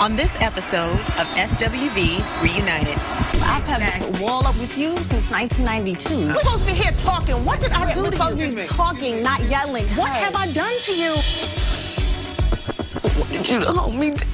On this episode of SwV Reunited. I've had a wall up with you since 1992. We're supposed to be here talking. What did I do to you? We're supposed to be talking, not yelling. What have I done to you? What did you hold me down?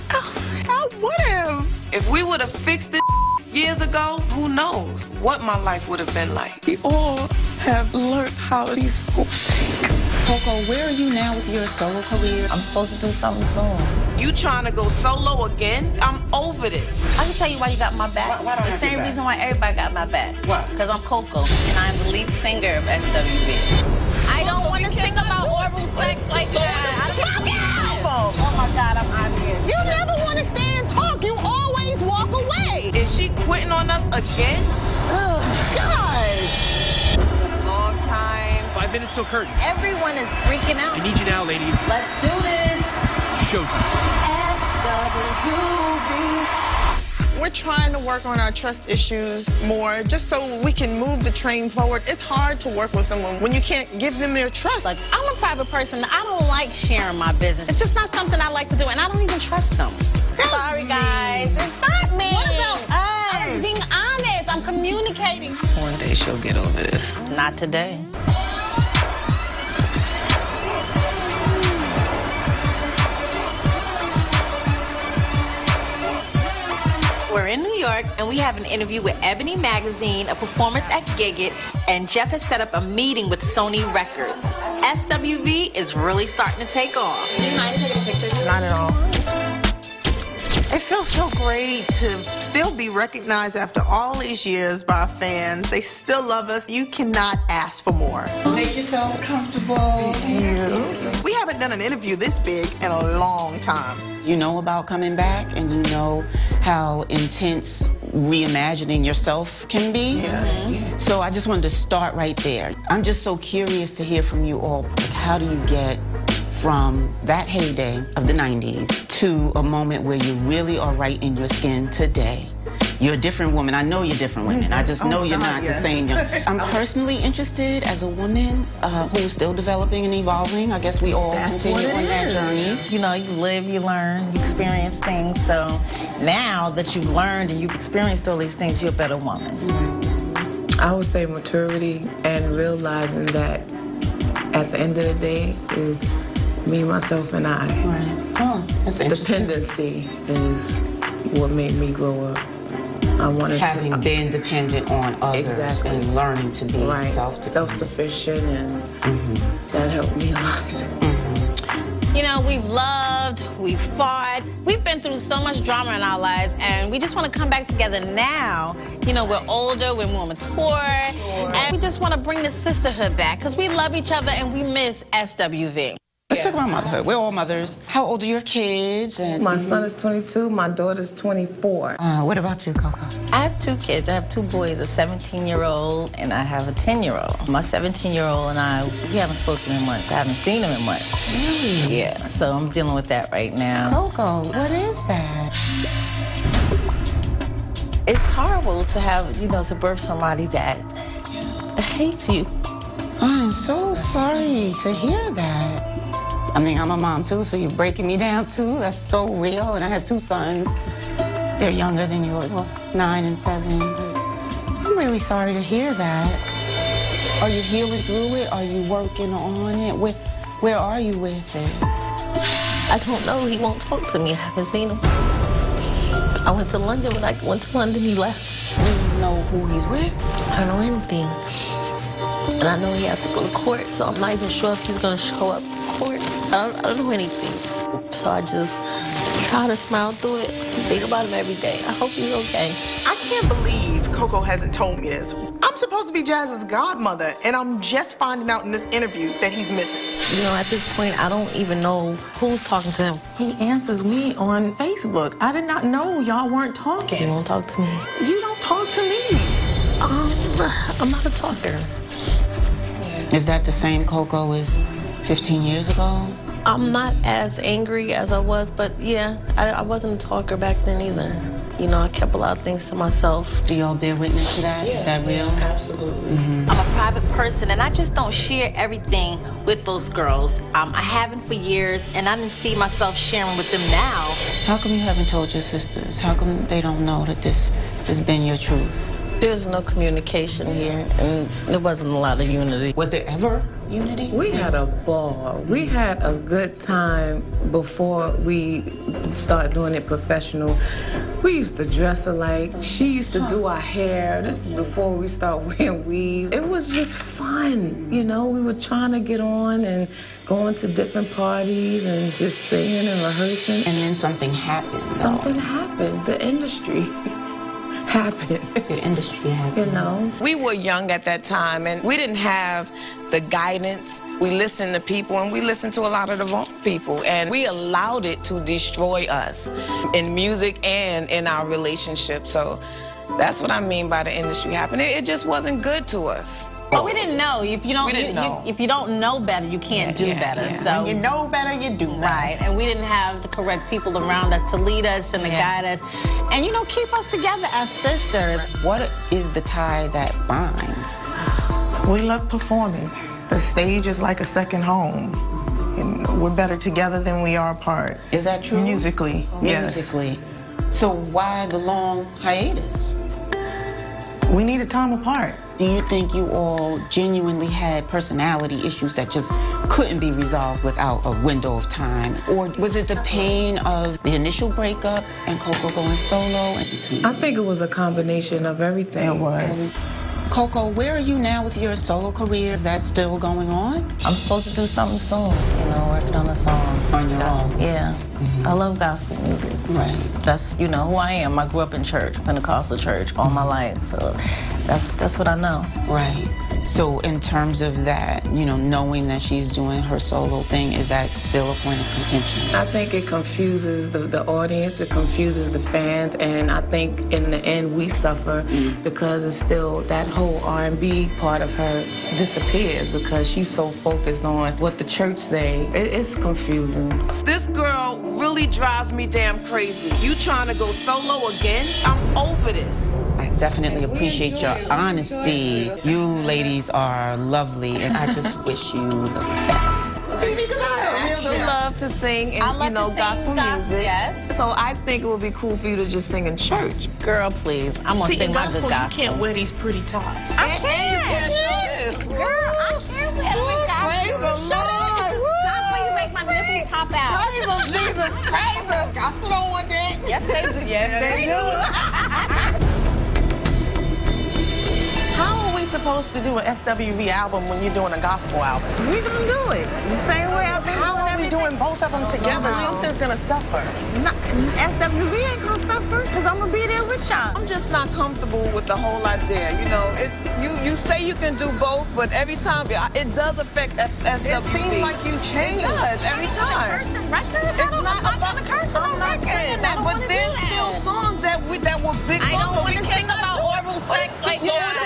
I would have. If we would have fixed it years ago, who knows what my life would have been like. We all have learned how to be so fake. Coco, where are you now with your solo career? I'm supposed to do something soon. You trying to go solo again? I'm over this. I can tell you why you got my back. Why don't the same reason why everybody got my back. Why? Because I'm Coco, and I'm the lead singer of SwV. I don't want to sing about oral sex like that. Oh my God, I'm out of here. You never want to stay and talk. You always walk away. Is she quitting on us again? Oh, God. It's been a long time. 5 minutes till curtain. Everyone is freaking out. I need you now, ladies. Let's do this. Showtime. SwV. We're trying to work on our trust issues more just so we can move the train forward. It's hard to work with someone when you can't give them their trust. Like, I'm a private person. I don't like sharing my business. It's just not something I like to do, and I don't even trust them. Sorry, guys. It's not me. What about us? I'm being honest. I'm communicating. One day she'll get over this. Not today. We're in New York, and we have an interview with Ebony Magazine, a performance at Gigit, and Jeff has set up a meeting with Sony Records. SwV is really starting to take off. Do you mind taking pictures? Not at all. It feels so great to still be recognized after all these years by our fans. They still love us. You cannot ask for more. Make yourself comfortable. We haven't done an interview this big in a long time. You know about coming back, and you know how intense reimagining yourself can be. Yeah. So I just wanted to start right there. I'm just so curious to hear from you all. Like, how do you get from that heyday of the 90s to a moment where you really are right in your skin today? You're a different woman. I know you're different women. I just know you're not the same. I'm personally interested as a woman who's still developing and evolving. I guess we all continue on that journey. You know, you live, you learn, you experience things. So now that you've learned and you've experienced all these things, you're a better woman. I would say maturity and realizing that at the end of the day is me, myself, and I. Right. Oh, that's interesting. Dependency is what made me grow up. I wanted having been dependent on others and learning to be self-sufficient, and that helped me a lot. You know, we've loved, we've fought, we've been through so much drama in our lives, and we just want to come back together now. You know, we're older, we're more mature, and we just want to bring the sisterhood back because we love each other and we miss SwV. Let's talk about motherhood. We're all mothers. How old are your kids? And my son is 22, my daughter's 24. What about you, Coco? I have 2 kids. I have 2 boys, a 17-year-old and I have a 10-year-old. My 17-year-old and I, we haven't spoken in months. I haven't seen him in months. Really? Yeah, so I'm dealing with that right now. Coco, what is that? It's horrible to have, you know, to birth somebody that hates you. I'm so sorry to hear that. I mean, I'm a mom, too, so you're breaking me down, too. That's so real. And I have 2 sons. They're younger than yours, 9 and 7. I'm really sorry to hear that. Are you healing through it? Are you working on it? Where are you with it? I don't know. He won't talk to me. I haven't seen him. I went to London. When I went to London, he left. Do you know who he's with? I don't know anything. And I know he has to go to court, so I'm not even sure if he's going to show up to court. I don't know anything. So I just try to smile through it, think about him every day. I hope he's okay. I can't believe Coco hasn't told me this. I'm supposed to be Jazz's godmother, and I'm just finding out in this interview that he's missing. You know, at this point, I don't even know who's talking to him. He answers me on Facebook. I did not know y'all weren't talking. He won't talk to me. You don't talk to me. I'm not a talker. Is that the same Coco as 15 years ago? I'm not as angry as I was, but yeah, I wasn't a talker back then either. You know, I kept a lot of things to myself. Do y'all bear witness to that? Is that real? Absolutely. Mm-hmm. I'm a private person, and I just don't share everything with those girls. I haven't for years, and I didn't see myself sharing with them now. How come you haven't told your sisters? How come they don't know that this has been your truth? There's no communication here, and there wasn't a lot of unity. Was there ever unity? We had a ball. We had a good time before we started doing it professional. We used to dress alike. She used to do our hair. This is before we started wearing weaves. It was just fun. You know, we were trying to get on and going to different parties and just singing and rehearsing. And then something happened. Something happened. The industry happened. The industry happened. You know? We were young at that time, and we didn't have the guidance. We listened to people, and we listened to a lot of the wrong people, and we allowed it to destroy us in music and in our relationship. So that's what I mean by the industry happening. It just wasn't good to us. But we didn't know. If you don't, if you don't know better, you can't do better. So When you know better, you do better. right, and we didn't have the correct people around us to lead us and to guide us, and you know, keep us together as sisters. What is the tie that binds? We love performing. The stage is like a second home. And we're better together than we are apart. Is that true? Musically, yes. Musically. So why the long hiatus? We needed time apart. Do you think you all genuinely had personality issues that just couldn't be resolved without a window of time? Or was it the pain of the initial breakup and Coco going solo? I think it was a combination of everything. It was. And Coco, where are you now with your solo career? Is that still going on? I'm supposed to do something soon, you know, working on a song. On your own? Yeah. I love gospel music. Right. That's, you know, who I am. I grew up in church, Pentecostal church, all my life. So that's what I know. Right. So in terms of that, you know, knowing that she's doing her solo thing, is that still a point of contention? I think it confuses the audience, it confuses the fans, and I think in the end we suffer because it's still that whole R&B part of her disappears because she's so focused on what the church say. It's confusing. This girl really drives me damn crazy. You trying to go solo again? I'm over this. I definitely appreciate your honesty. You ladies are lovely, and I just wish you the best. You love to sing and, you know, gospel music. Yes. So I think it would be cool for you to just sing in church. Girl, please. I'm going to sing my good gospel. You can't wear these pretty tops. I can't. Girl, I can't wear the gospel. Praise the Lord. Stop when you make my nipples pop out. Praise of Jesus. Praise of gospel don't want that. Yes, they do. Yes, they do. How are we supposed to do an SWV album when you're doing a gospel album? We're going to do it. The same way I've been How doing are we doing both of them together? Something's going to suffer. SWV ain't going to suffer because I'm going to be there with y'all. I'm just not comfortable with the whole idea. You know, you say you can do both, but every time it does affect SWV. It seems like you change. It does, every time. It's not about the curse on record. But there's still songs that were big I don't songs. want to sing about oral sex like that.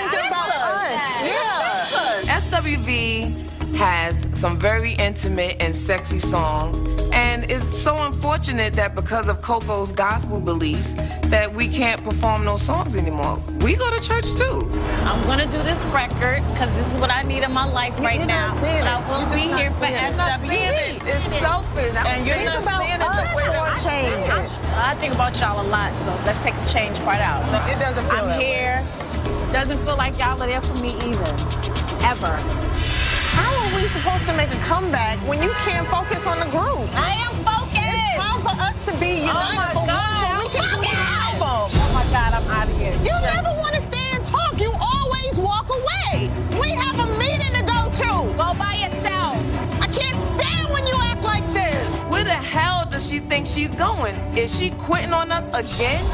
SWV has some very intimate and sexy songs, and it's so unfortunate that because of Coco's gospel beliefs that we can't perform those songs anymore. We go to church too. I'm going to do this record because this is what I need in my life right now. But I will be here for SWV. It's selfish, and you're not saying it the way that change. I think about y'all a lot, so let's take the change part out. It doesn't feel I'm that here. Doesn't feel like y'all are there for me either. Ever. How are we supposed to make a comeback when you can't focus on the group? I am focused. It's time for us to be united for once so we can do the album. Oh my God, I'm out of here. You never want to stay and talk. You always walk away. We have a meeting to go to. Go by yourself. I can't stand when you act like this. Where the hell does she think she's going? Is she quitting on us again?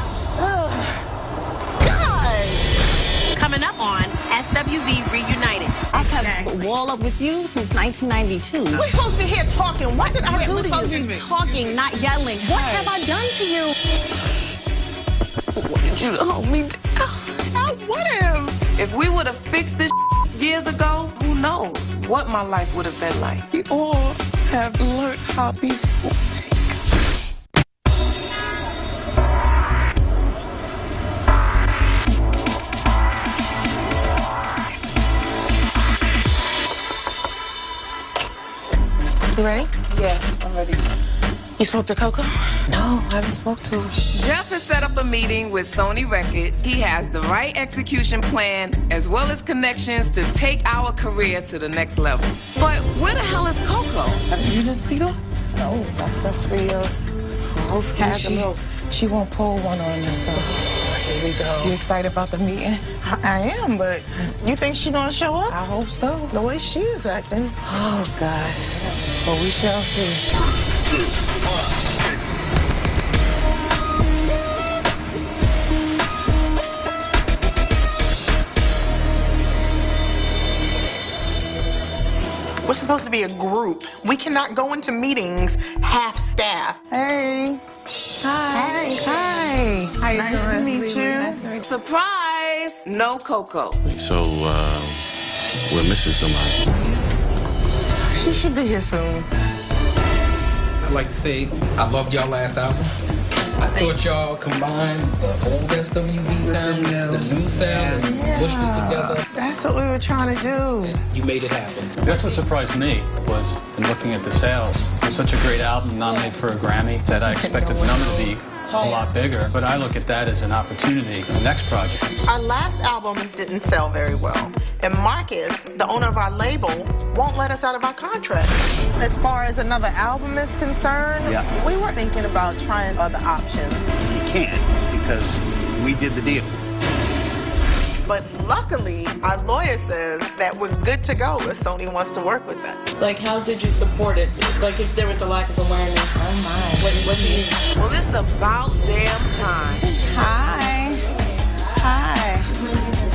Coming up on SWV Reunited. I've had a wall up with you since 1992. We're supposed to be here talking. What did I do We're to supposed to you? be talking, not yelling. What have I done to you? I wanted you to hold me down. I would have. If we would have fixed this years ago, who knows what my life would have been like. We all have learned how to be so ready? Yeah, I'm ready. You spoke to Coco? No, I haven't spoke to her. Jeff has set up a meeting with Sony Records. He has the right execution plan as well as connections to take our career to the next level. But where the hell is Coco? You didn't speak to her? No, that's real. She won't pull one on us, so. Here we go. You excited about the meeting? I am, but you think she's gonna show up? I hope so. The way she is acting. Oh, gosh. But we shall see. We're supposed to be a group. We cannot go into meetings half-staffed. Hey. Hi. Hi. How you Nice doing? to meet you. Nice to meet you. Surprise! No Coco. So, we're missing somebody. She should be here soon. I'd like to say I loved y'all last album. I thought y'all combined the old SWV sound, the new sound, and pushed it together. That's what we were trying to do. You made it happen. That's what surprised me, was in looking at the sales. It was such a great album, nominated for a Grammy, that I expected the number to be a lot bigger. But I look at that as an opportunity for the next project. Our last album didn't sell very well. And Marcus, the owner of our label, won't let us out of our contract. As far as another album is concerned, we were thinking about trying other options. You can't, because we did the deal. But luckily, our lawyer says that we're good to go if Sony wants to work with us. Like, how did you support it? Like, if there was a lack of awareness. Oh, my. What do you... Well, it's about damn time. Hi. Hi.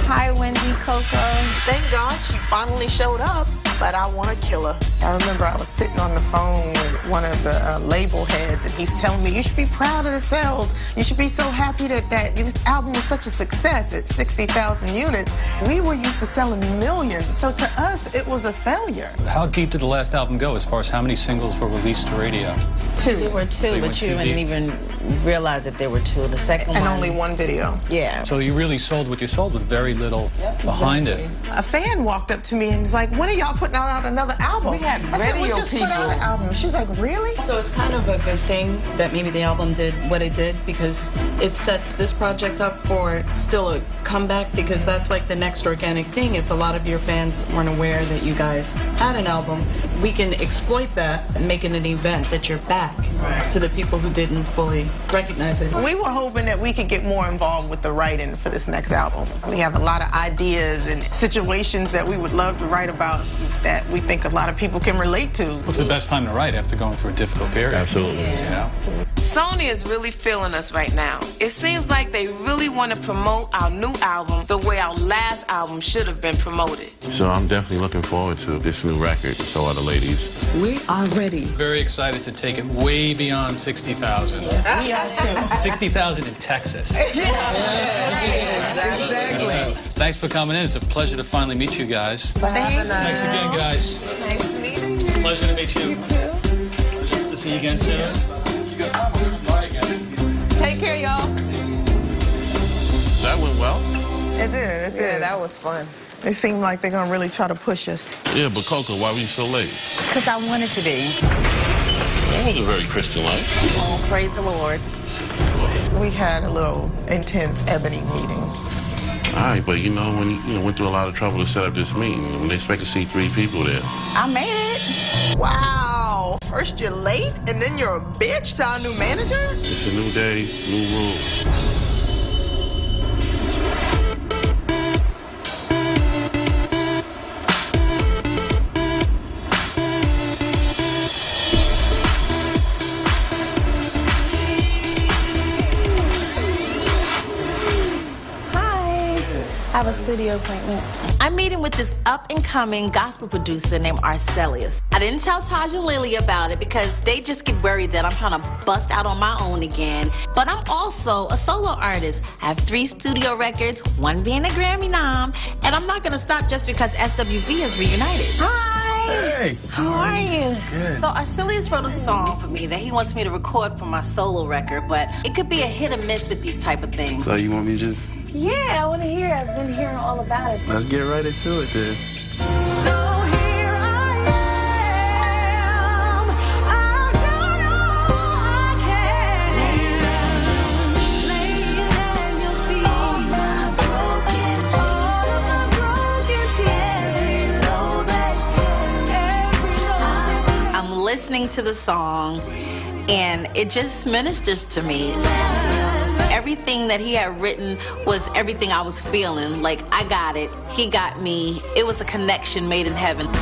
Hi, Wendy, Coco. Thank God she finally showed up, but I want to kill her. I remember I was sitting on the phone with one of the label heads, and he's telling me, you should be proud of the sales. You should be so happy that this album was such a success at 60,000 units. We were used to selling millions, so to us, it was a failure. How deep did the last album go as far as how many singles were released to radio? There were two, but you didn't even realize that there were two. The second one. And only one video. Yeah. So you really sold what you sold with very little behind it. A fan walked up to me and was like, when are y'all putting out another album? We had radio we just put out an album. She's like, really? So it's kind of a good thing that maybe the album did what it did, because it sets this project up for still a comeback, because that's like the next organic thing. If a lot of your fans weren't aware that you guys had an album, we can exploit that and make it an event that you're back to the people who didn't fully recognize it. We were hoping that we could get more involved with the writing for this next album. We have a lot of ideas and situations that we would love to write about that we think a lot of people can relate to. What's the best time to write after going through a difficult period? Absolutely. You know? Sony is really feeling us right now. It seems like they really want to promote our new album the way our last album should have been promoted. So I'm definitely looking forward to this new record, and so are the ladies. We are ready. Very excited to take it way beyond 60,000. We are too. 60,000 in Texas. Exactly. Thanks for coming in. It's a pleasure to finally meet you guys. Thanks again, guys. Nice to meet you. Pleasure to meet you. You too. Pleasure to see you again soon. Take care, y'all. That went well. It did. Yeah, that was fun. It seemed like they're going to really try to push us. Yeah, but Coco, why were you so late? Because I wanted to be. That was a very Christian-like. Oh, praise the Lord. We had a little intense ebony meeting. All right, but you know, when you went through a lot of trouble to set up this meeting, when they expect to see 3 people there. I made it. Wow. First you're late, and then you're a bitch to our new manager? It's a new day, new rules. I have a studio appointment. I'm meeting with this up-and-coming gospel producer named Arcelius. I didn't tell Taj and Lily about it because they just get worried that I'm trying to bust out on my own again. But I'm also a solo artist. I have 3 studio records, 1 being a Grammy nom, and I'm not going to stop just because SWV is reunited. Hi! Hey! How are you? Good. So Arcelius wrote a song for me that he wants me to record for my solo record, but it could be a hit or miss with these type of things. So you want me to just... Yeah, I want to hear it. I've been hearing all about it. Let's get right into it, then. So here I am, listening to the song, and it just ministers to me. Everything that he had written was everything I was feeling. Like, I got it. He got me. It was a connection made in heaven. I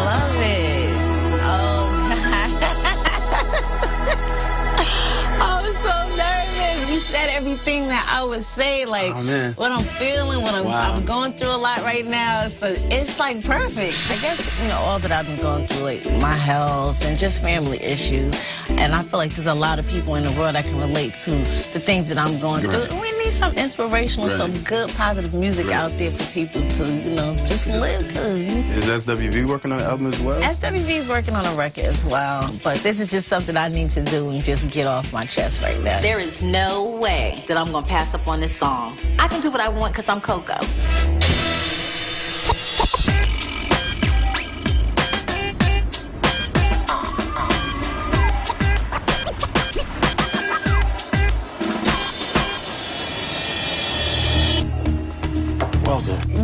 love it. Oh, God. I was so nervous. You said everything that I would say, like what I'm feeling, what I'm going through a lot right now. So it's like perfect. I guess, you know, all that I've been going through, like my health and just family issues. And I feel like there's a lot of people in the world that can relate to the things that I'm going through. And we need some inspirational, some good, positive music out there for people to, you know, just live to. Is SWV working on an album as well? SWV is working on a record as well. But this is just something I need to do and just get off my chest right now. There is no way that I'm going to pass up on this song. I can do what I want because I'm Coco.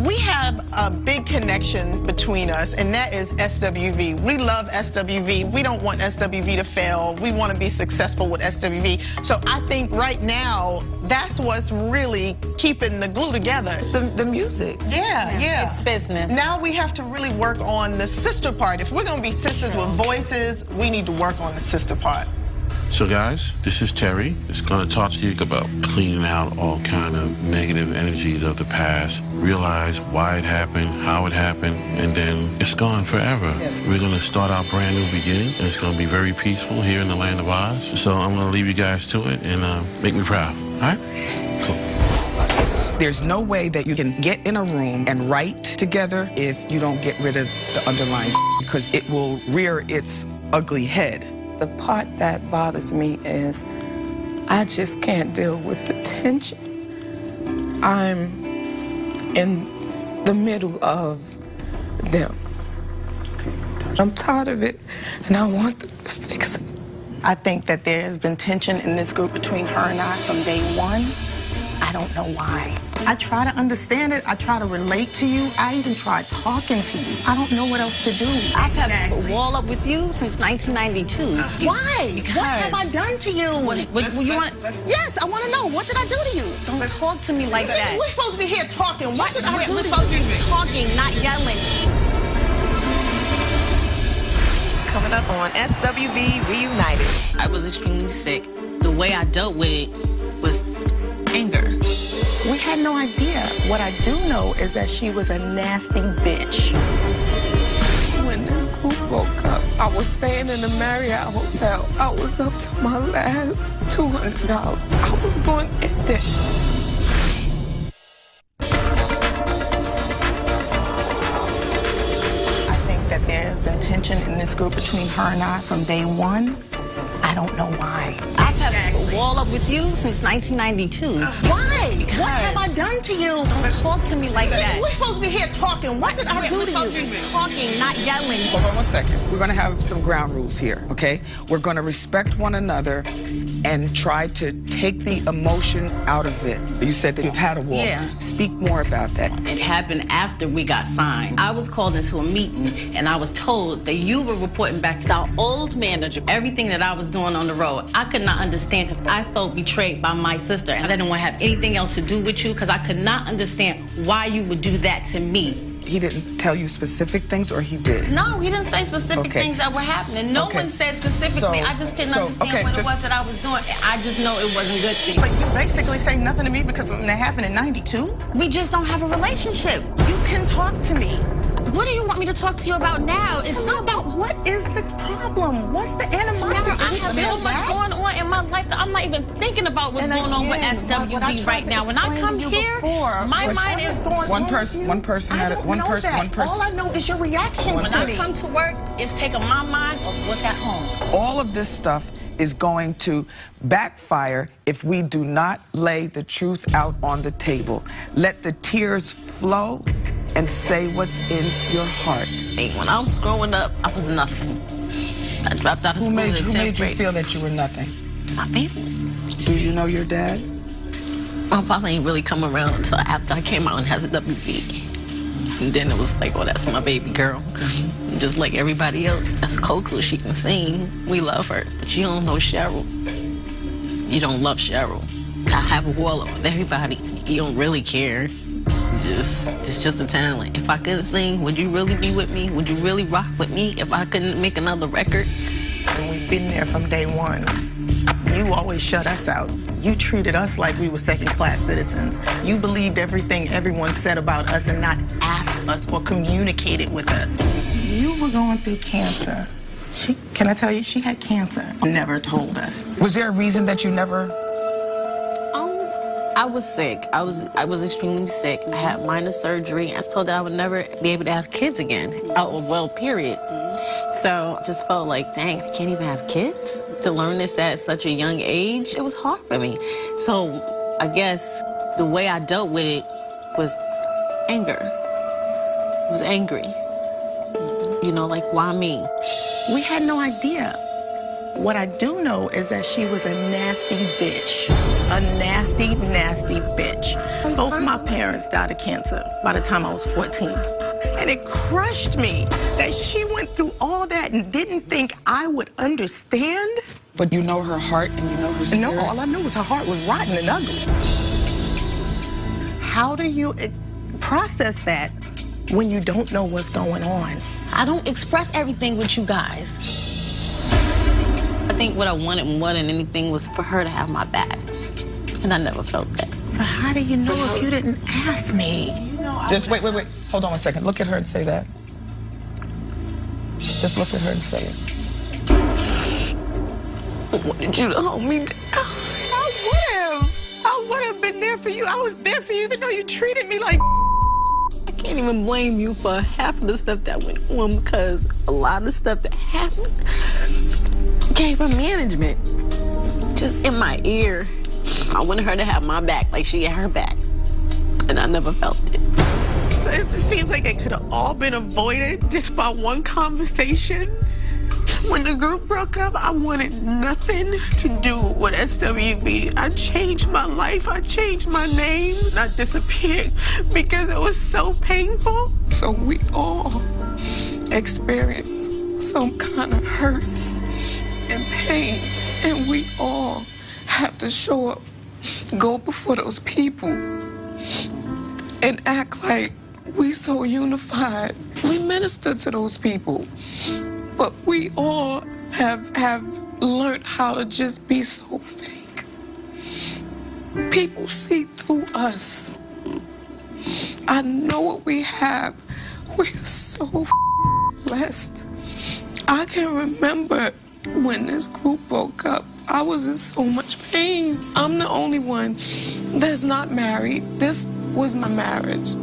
We have a big connection between us, and that is SWV. We love SWV. We don't want SWV to fail. We want to be successful with SWV. So I think right now, that's what's really keeping the glue together. The music. Yeah. It's business. Now we have to really work on the sister part. If we're going to be sisters with voices, we need to work on the sister part. So guys, this is Terry. It's going to talk to you about cleaning out all kind of negative energies of the past. Realize why it happened, how it happened, and then it's gone forever. We're going to start our brand new beginning, and it's going to be very peaceful here in the land of Oz. So I'm going to leave you guys to it and make me proud. All right? Cool. There's no way that you can get in a room and write together if you don't get rid of the underlying because it will rear its ugly head. The part that bothers me is I just can't deal with the tension. I'm in the middle of them. I'm tired of it, and I want to fix it. I think that there has been tension in this group between her and I from day one. I don't know why. I try to understand it. I try to relate to you. I even tried talking to you. I don't know what else to do. I've had a wall up with you since 1992. Why? Because what have I done to you? What you want? Yes, I want to know. What did I do to you? Don't talk to me like that. We're supposed to be here talking. What did I do to you? We're supposed to be talking, not yelling. Coming up on SWV Reunited. I was extremely sick. The way I dealt with it was anger. We had no idea. What I do know is that she was a nasty bitch. When this group broke up, I was staying in the Marriott Hotel. I was up to my last $200. I was going to end it. I think that there has been tension in this group between her and I from day one. I don't know why. I've had a wall up with you since 1992. Why? Because what have I done to you? Don't talk to me like that. We're supposed to be here talking. What did I do to you? We're supposed to be talking, not yelling. Hold on 1 second. We're going to have some ground rules here, okay? We're going to respect one another and try to take the emotion out of it. You said that you've had a wall. Yeah. Speak more about that. It happened after we got signed. I was called into a meeting, and I was told that you were reporting back to our old manager everything that I was doing on the road. I could not understand because I felt betrayed by my sister, and I didn't want to have anything else to do with you because I could not understand why you would do that to me. He didn't tell you specific things, or he did? No, he didn't say specific things that were happening. No one said specifically. I just couldn't understand what it was that I was doing. I just know it wasn't good to you. But you basically say nothing to me because that happened in 92? We just don't have a relationship. You can talk to me. What do you want me to talk to you about now? It's not about what is the problem? What's the animosity? I have so much going on in my life that I'm not even thinking about what's going on with SWV right now. When I come here, my mind is one person at a one person. All I know is your reaction. When I come to work, it's taking my mind off what's at home. All of this stuff is going to backfire if we do not lay the truth out on the table. Let the tears flow and say what's in your heart. Hey, when I was growing up, I was nothing. I dropped out of school in 10th grade. Who made you feel that you were nothing? My parents. Do you know your dad? My father ain't really come around until after I came out and had the WV. And then it was like, oh, that's my baby girl. Just like everybody else, that's Coco. She can sing. We love her. But you don't know Cheryl. You don't love Cheryl. I have a wall with everybody. You don't really care. It's just a talent. If I couldn't sing, would you really be with me? Would you really rock with me if I couldn't make another record? And we've been there from day one. You always shut us out. You treated us like we were second-class citizens. You believed everything everyone said about us and not asked us or communicated with us. You were going through cancer. Can I tell you, she had cancer. Never told us. Was there a reason that you never... I was sick. I was extremely sick. I had minor surgery. I was told that I would never be able to have kids again. Well, period. So I just felt like, dang, I can't even have kids? To learn this at such a young age, it was hard for me. So I guess the way I dealt with it was anger. I was angry. You know, like, why me? We had no idea. What I do know is that she was a nasty bitch. A nasty, nasty bitch. Both my parents died of cancer by the time I was 14. And it crushed me that she went through all that and didn't think I would understand. But you know her heart and you know her spirit? No, all I knew was her heart was rotten and ugly. How do you process that when you don't know what's going on? I don't express everything with you guys. I think what I wanted more than anything was for her to have my back. And I never felt that. But how do you know if you didn't ask me? Just wait. Hold on 1 second. Look at her and say that. Just look at her and say it. I wanted you to hold me down. I would have been there for you. I was there for you even though you treated me like... I can't even blame you for half of the stuff that went on because a lot of the stuff that happened came from management. Just in my ear. I wanted her to have my back like she had her back. And I never felt it. It seems like it could have all been avoided just by one conversation. When the group broke up, I wanted nothing to do with SWV. I changed my life. I changed my name. And I disappeared because it was so painful. So we all experience some kind of hurt and pain. And we all have to show up, go before those people, and act like we so unified. We minister to those people, but we all have learned how to just be so fake. People see through us. I know what we have. We're so blessed. I can remember when this group broke up, I was in so much pain. I'm the only one that's not married. This was my marriage.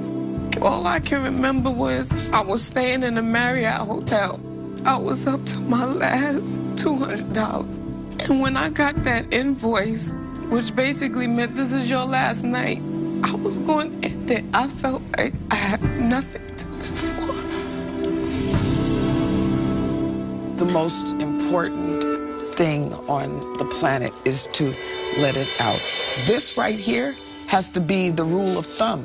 All I can remember was I was staying in a Marriott hotel. I was up to my last $200. And when I got that invoice, which basically meant this is your last night, I was going to end it. I felt like I had nothing to live for. The most important thing on the planet is to let it out. This right here has to be the rule of thumb.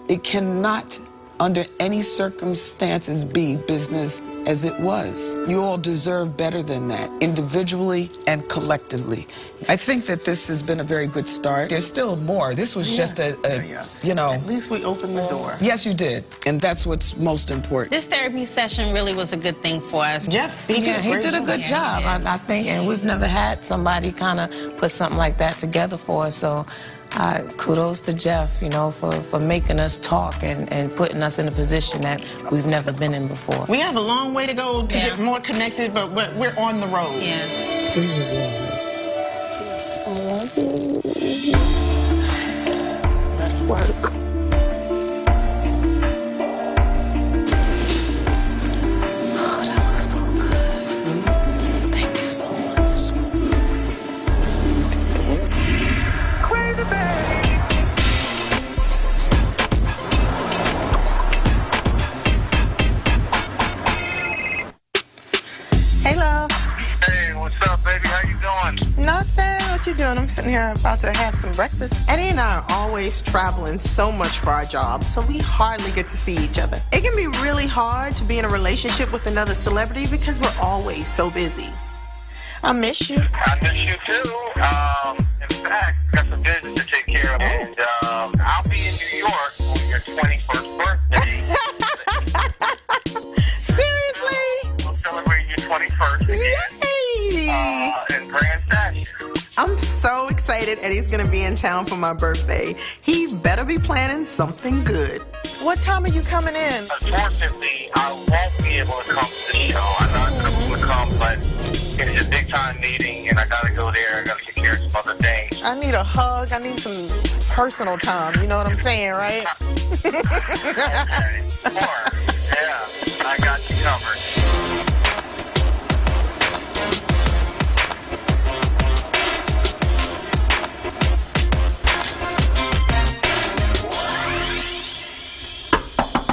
It cannot, under any circumstances, be business as it was. You all deserve better than that, individually and collectively. I think that this has been a very good start. There's still more. This was just you know. At least we opened the door. Yes, you did. And that's what's most important. This therapy session really was a good thing for us. Jeff, he did a good job, I think, and we've never had somebody kind of put something like that together for us. So kudos to Jeff, you know, for making us talk and putting us in a position that we've never been in before. We have a long way to go to get more connected, but we're on the road. Let's work. Hey, what's up, baby? How you doing? what you doing? I'm sitting here about to have some breakfast. Eddie and I are always traveling so much for our jobs, so we hardly get to see each other. It can be really hard to be in a relationship with another celebrity because we're always so busy. I miss you. I miss you too. In fact, got some business to take care of, and I'll be in New York on your 21st birthday. Seriously? We'll celebrate your 21st again. Yay! In Grand Fashion. I'm so excited Eddie's going to be in town for my birthday. He better be planning something good. What time are you coming in? Unfortunately, I won't be able to come to the show. I know I'm going to come, but it's a big time meeting, and I got to go there. I got to take care of some other things. I need a hug. I need some personal time. You know what I'm saying, right? Okay. Sure. Yeah, I got you covered.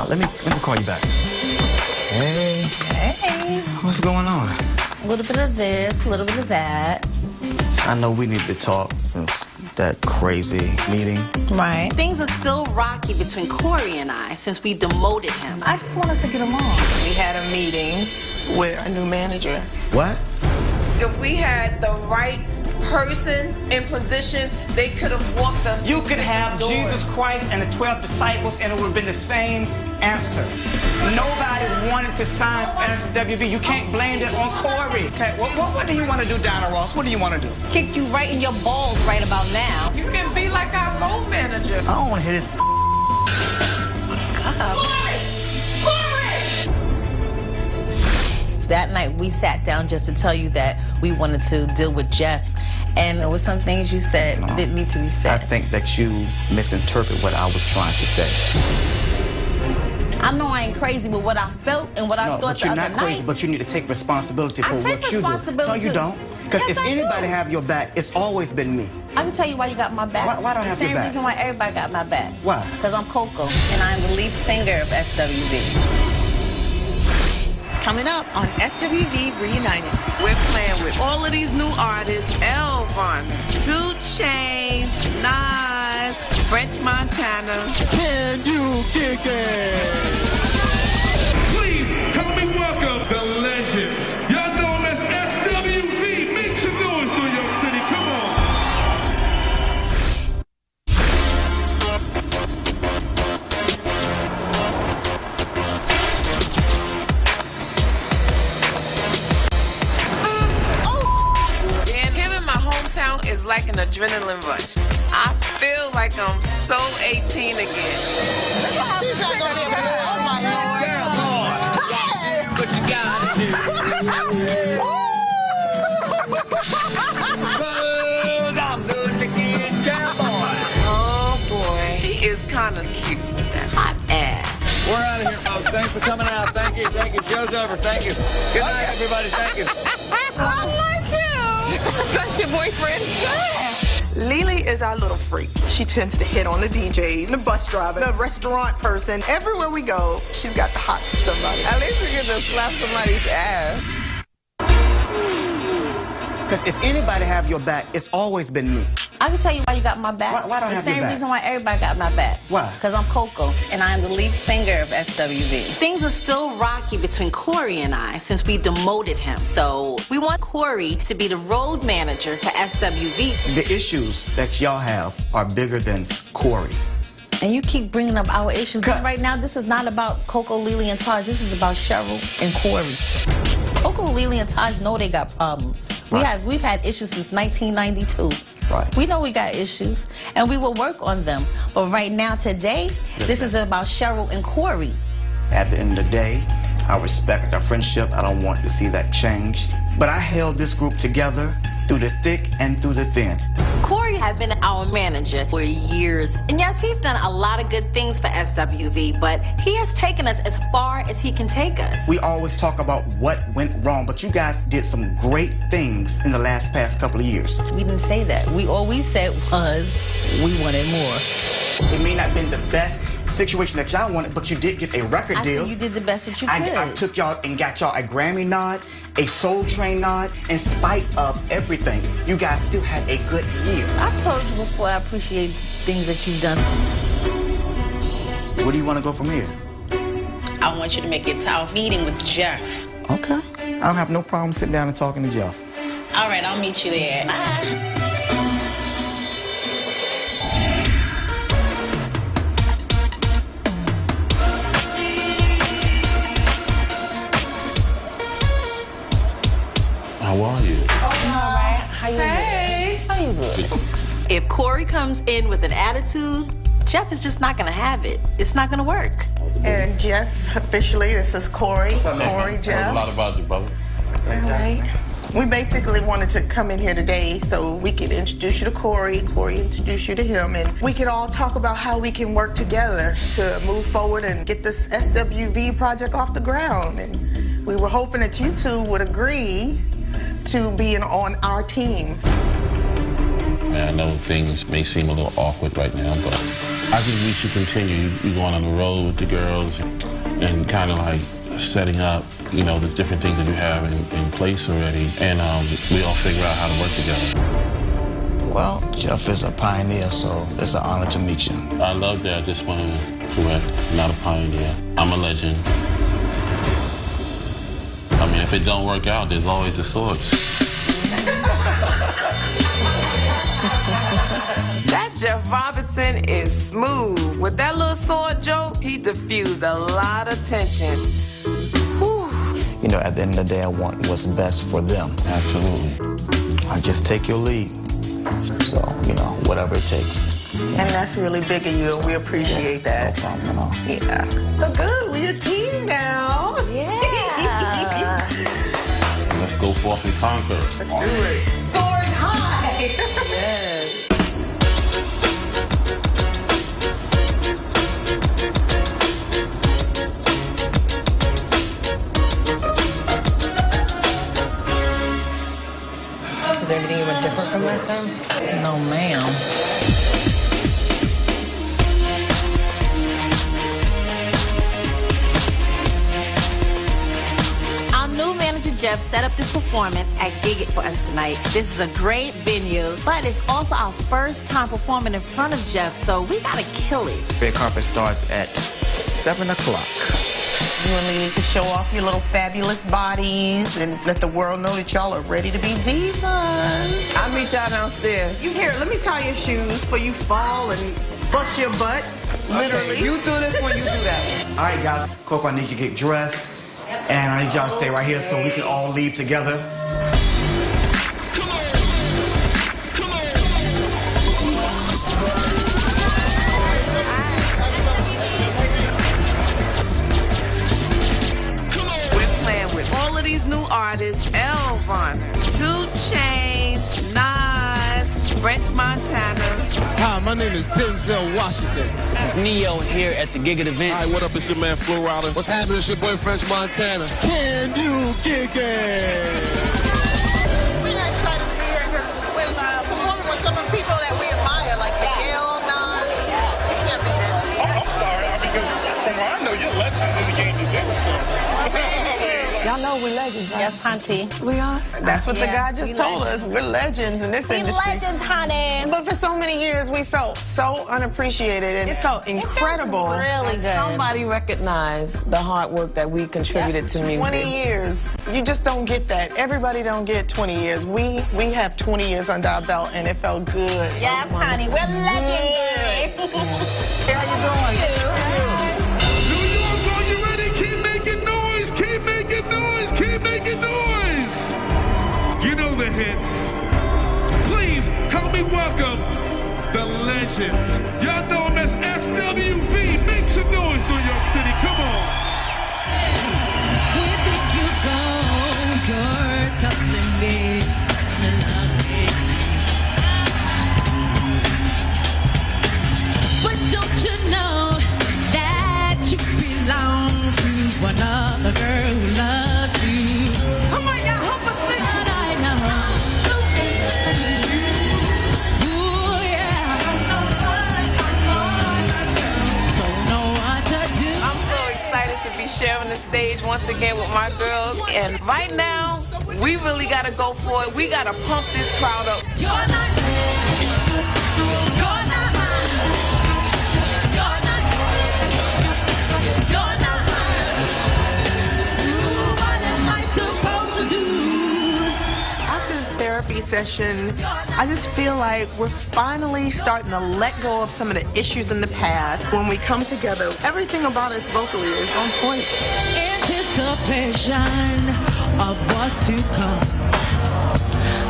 Let me call you back. Hey. Hey. What's going on? A little bit of this, a little bit of that. I know we need to talk since that crazy meeting. Right. Things are still rocky between Corey and I since we demoted him. I just want us to get along. We had a meeting with a new manager. What? If we had the right person in position, they could have walked us. You could have Jesus Christ and the 12 disciples, and it would have been the same answer. Nobody wanted to sign for SWV. You can't blame that on Corey. Okay, what do you want to do, Donna Ross? What do you want to do? Kick you right in your balls right about now. You can be like our road manager. I don't want to hear this. That night we sat down just to tell you that we wanted to deal with Jeff, and there was some things you said didn't need to be said. I think that you misinterpret what I was trying to say. I know I ain't crazy with what I felt and what I thought the other night. But you're not crazy, but you need to take responsibility for what you do. No, you don't. Because if anybody have your back, it's always been me. I can tell you why you got my back. Why don't I have your back? Same reason why everybody got my back. Why? Because I'm Coco, and I'm the lead singer of SwV. Coming up on SwV Reunited. We're playing with all of these new artists: Elvon, 2 Chainz, Nas, French Montana. Can you kick it? Please help me welcome the legends. Y'all know them as SwV. Make some noise, New York City. Come on. Is like an adrenaline rush. I feel like I'm so 18 again. She's not gonna be able to. Oh my Lord. What you gotta do? I'm good to kid cowboy. Oh boy. He is kind of cute with that hot ass. We're out of here, folks. Thanks for coming out. Thank you. Thank you. Show's over. Thank you. Good night, everybody. Thank you. I like him. That's your boyfriend? Lily is our little freak. She tends to hit on the DJ, the bus driver, the restaurant person. Everywhere we go, she's got the hot for somebody. At least we get to slap somebody's ass. Because if anybody have your back, it's always been me. I can tell you why you got my back. Why don't I have your back? The same reason why everybody got my back. Why? Because I'm Coco, and I am the lead singer of SwV. Things are still rocky between Corey and I since we demoted him. So we want Corey to be the road manager for SwV. The issues that y'all have are bigger than Corey. And you keep bringing up our issues. But right now, this is not about Coco, Lily, and Taj. This is about Cheryl and Corey. Coco, Lily, and Taj know they got problems. We've had issues since 1992. Right. We know we got issues, and we will work on them. But right now, today, this is about Cheryl and Corey. At the end of the day, I respect our friendship. I don't want to see that change. But I held this group together through the thick and through the thin. Corey has been our manager for years. And yes, he's done a lot of good things for SwV, but he has taken us as far as he can take us. We always talk about what went wrong, but you guys did some great things in the past couple of years. We didn't say that. All we said was we wanted more. It may not have been the best situation that y'all wanted, but you did get a record deal. I think you did the best that you could. I took y'all and got y'all a Grammy nod, a Soul Train nod. In spite of everything, you guys still had a good year. I told you before, I appreciate things that you've done. Where do you want to go from here? I want you to make it to our meeting with Jeff. Okay. I don't have no problem sitting down and talking to Jeff. All right, I'll meet you there. Bye. How are you? All right. How you Hey. How you doing? If Corey comes in with an attitude, Jeff is just not going to have it. It's not going to work. And Jeff, officially, this is Corey. Corey, Jeff. A lot about you, brother. All right. We basically wanted to come in here today so we could introduce you to Corey, Corey introduce you to him, and we could all talk about how we can work together to move forward and get this SWV project off the ground. And we were hoping that you two would agree to being on our team. I know things may seem a little awkward right now, but I think we should continue. You going on the road with the girls and kind of like setting up, you know, the different things that you have in place already, and we all figure out how to work together. Well, Jeff is a pioneer, so it's an honor to meet you. I love that. I just want to correct, I'm not a pioneer. I'm a legend. I mean, if it don't work out, there's always a source. That Jeff Robinson is smooth. With that little sword joke, he diffused a lot of tension. Whew. You know, at the end of the day, I want what's best for them. Absolutely. I just take your lead. So, you know, whatever it takes. And that's really big of you, and we appreciate that. No problem at all. Yeah. So good, we're a team now. Yeah. Let's go forth and conquer. Let's do it. Soaring high. Yes. Is there anything even different from last time? No, ma'am. Jeff set up this performance at Gig It for us tonight. This is a great venue, but it's also our first time performing in front of Jeff, so we gotta kill it. Red carpet starts at 7 o'clock. You really need to show off your little fabulous bodies and let the world know that y'all are ready to be divas. I'll meet y'all downstairs. You here, let me tie your shoes before you fall and bust your butt, literally. Okay, you do this when you do that. All right, guys. Cope, I need you to get dressed. And I need y'all to stay right here so we can all leave together. We're playing with all of these new artists: Elvon, 2 Chainz, Nas, French Montana. Hi, my name is Denzel Washington. Neo here at the Gig It event. Hi, what up? It's your man Flo Rida. What's happening? It's your boy French Montana. Can you kick it? We're excited to be here with performing with some of the people that we admire, like Miguel, Nas. You can't beat it. I'm sorry, because from what I know, you're legends in the game together, so. Y'all know we legends, right? Yes, Hunty. We are? That's what the guy just told us. We're legends in this industry. Legends, honey. But for so many years, we felt so unappreciated, and it felt incredible. Really good. Somebody recognized the hard work that we contributed to music. 20 years. You just don't get that. Everybody don't get 20 years. We have 20 years under our belt, and it felt good. Yes, honey. We're legendary. How you doing? New York, are you ready? Keep making noise. Keep making noise. Keep making noise. You know the hits. Please help me welcome the legends. Y'all know them as SWV. Make some noise, New York City. Come on. Where did you go? You're telling me to love me. But don't you know that you belong to another girl who loves you? Come on, y'all, help us sing. But I know. Ooh, yeah. Don't know what to do. I'm so excited to be sharing the stage once again with my girls. And right now, We really got to go for it. We got to pump this crowd up. You're not session, I just feel like we're finally starting to let go of some of the issues in the past. When we come together, everything about us vocally is on point. Anticipation of what's to come.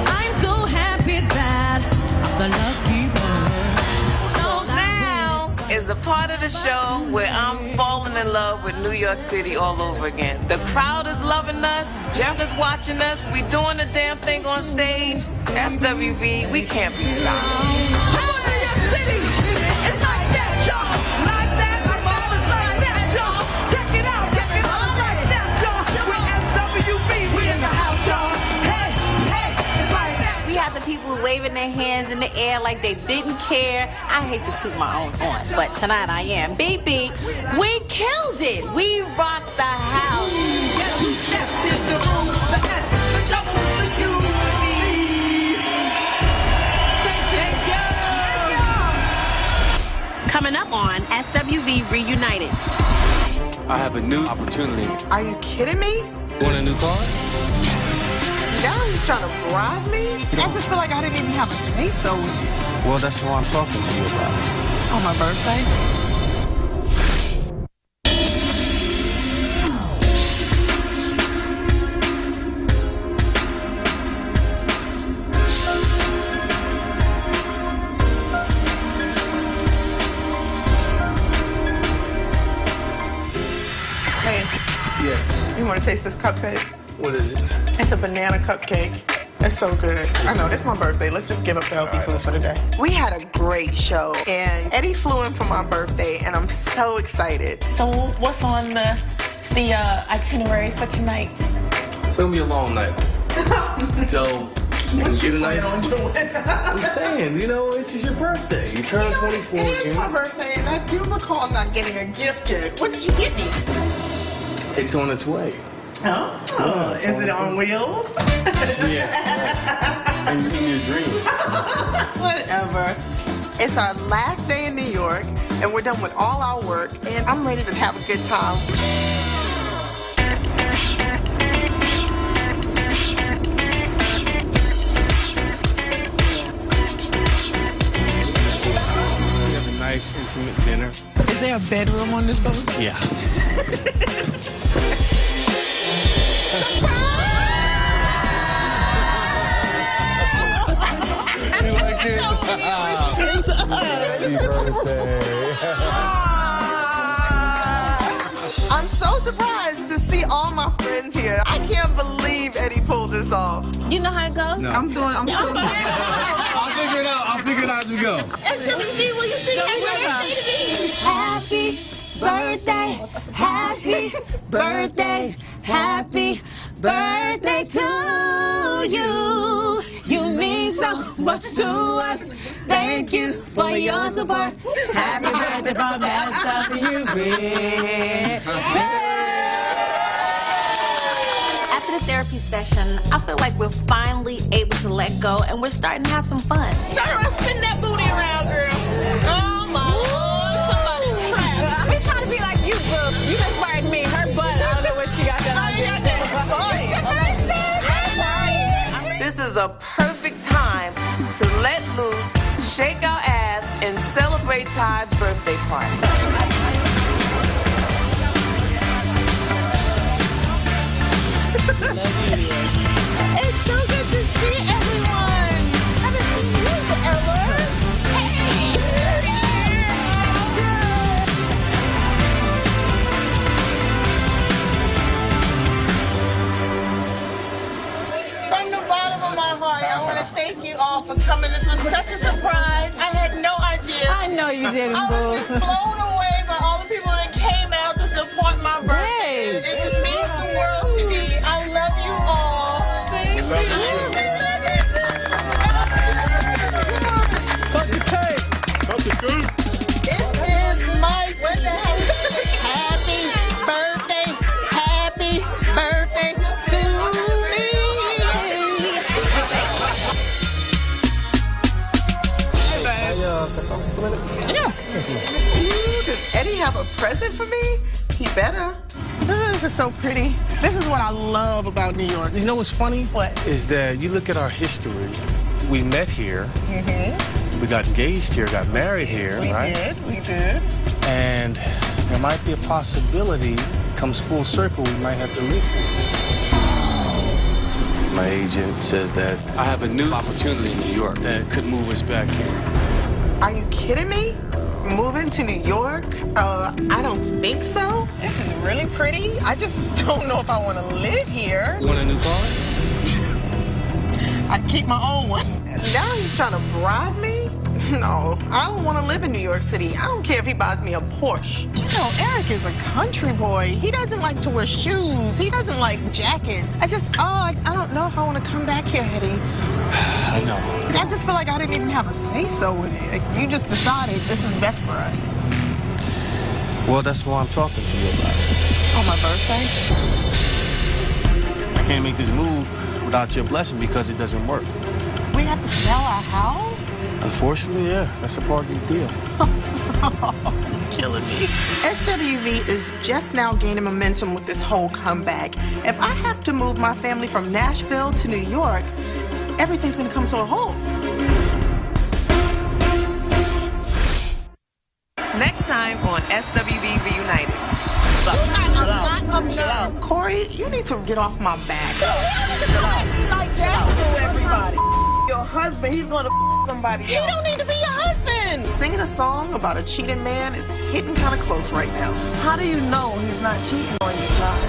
I'm so happy that the lucky So now is the part of the show where I'm falling in love with New York City all over again. The crowd is loving us. Jeff is watching us. We doing the damn thing on stage. SWV, we can't be stopped. Come on, New York City! It's like that, y'all! Like that, like that, y'all! Check it out, like that, y'all! We're SWV, we in the house, y'all! Hey, hey, it's like that. We have the people waving their hands in the air like they didn't care. I hate to toot my own horn, but tonight I am. Beep, beep. We killed it. We rocked the house. Coming up on SWV Reunited. I have a new opportunity. Are you kidding me? Want a new car? Now he's trying to bribe me? I just feel like I didn't even have a say-so. Well, that's what I'm talking to you about. On my birthday? Yes. You want to taste this cupcake? What is it? It's a banana cupcake. It's so good. I know, it's my birthday. Let's just give up the healthy food for the day. We had a great show, and Eddie flew in for my birthday, and I'm so excited. So what's on the itinerary for tonight? It's going to be a long night. So, What you plan on doing? I'm saying, you know, this is your birthday. You turn 24 It is my birthday, and I do recall not getting a gift yet. What did you get me? It's on its way. Oh, is it on wheels? Yeah. And in your dreams. Whatever. It's our last day in New York, and we're done with all our work, and I'm ready to have a good time. We have a nice, intimate dinner. Is there a bedroom on this boat? Yeah. I'm so surprised to see all my friends here. I can't believe Eddie pulled this off. You know how it goes? No. I'm still. I'll figure it out. I'll figure it out as we go. SWV, will you sing happy birthday, happy birthday, happy birthday to you. You mean so much to us. Thank you for your support. Happy birthday from SWV. After the therapy session, I feel like we're finally able to let go and we're starting to have some fun. Turn around, spin that booty around, girl. Oh my Lord, somebody's trapped. We trying to be like you, boo. You inspired me. Her butt, I don't know where she got that. This is a perfect time to let loose, shake our ass, and celebrate Todd's birthday party. It's so good to see everyone. Haven't seen you forever. From the bottom of my heart, I want to thank you all for coming. This was such a surprise. I had no idea. I know you didn't, I boo. was just blown away by all the people that came out to support my birthday. It just means the world to me. I love you all. Thank you. Cut the cake. Cut the cake. It is my birthday. Happy birthday to me. have a present for me? He better. This is so pretty. This is what I love about New York. You know what's funny? What? Is that you look at our history. We met here. Mm-hmm. We got engaged here, got married here, right? We did. And there might be a possibility, comes full circle, we might have to live here. My agent says that I have a new opportunity in New York that could move us back here. Are you kidding me? Moving to New York? I don't think so. This is really pretty. I just don't know if I want to live here. You want a new car? I'd keep my own one. Now he's trying to bribe me? No, I don't want to live in New York City. I don't care if he buys me a Porsche. You know, Eric is a country boy. He doesn't like to wear shoes. He doesn't like jackets. I don't know if I want to come back here, Hetty. I know. I just feel like I didn't even have a say-so with it. You just decided this is best for us. Well, that's why I'm talking to you about it. On my birthday? I can't make this move without your blessing because it doesn't work. We have to sell our house? Unfortunately, yeah. That's a part of the deal. You're killing me. SWV is just now gaining momentum with this whole comeback. If I have to move my family from Nashville to New York, everything's going to come to a halt. Next time on SWV Reunited. Chill out. Corey, you need to get off my back. Like that to everybody. Your husband, he's going to somebody else. He don't need to be your husband. Singing a song about a cheating man is hitting kind of close right now. How do you know he's not cheating on you, Todd?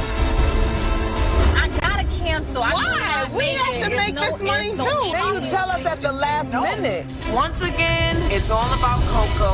I gotta cancel. Why? We have to make this money too. Then you tell us at the last minute. Once again, it's all about Coco.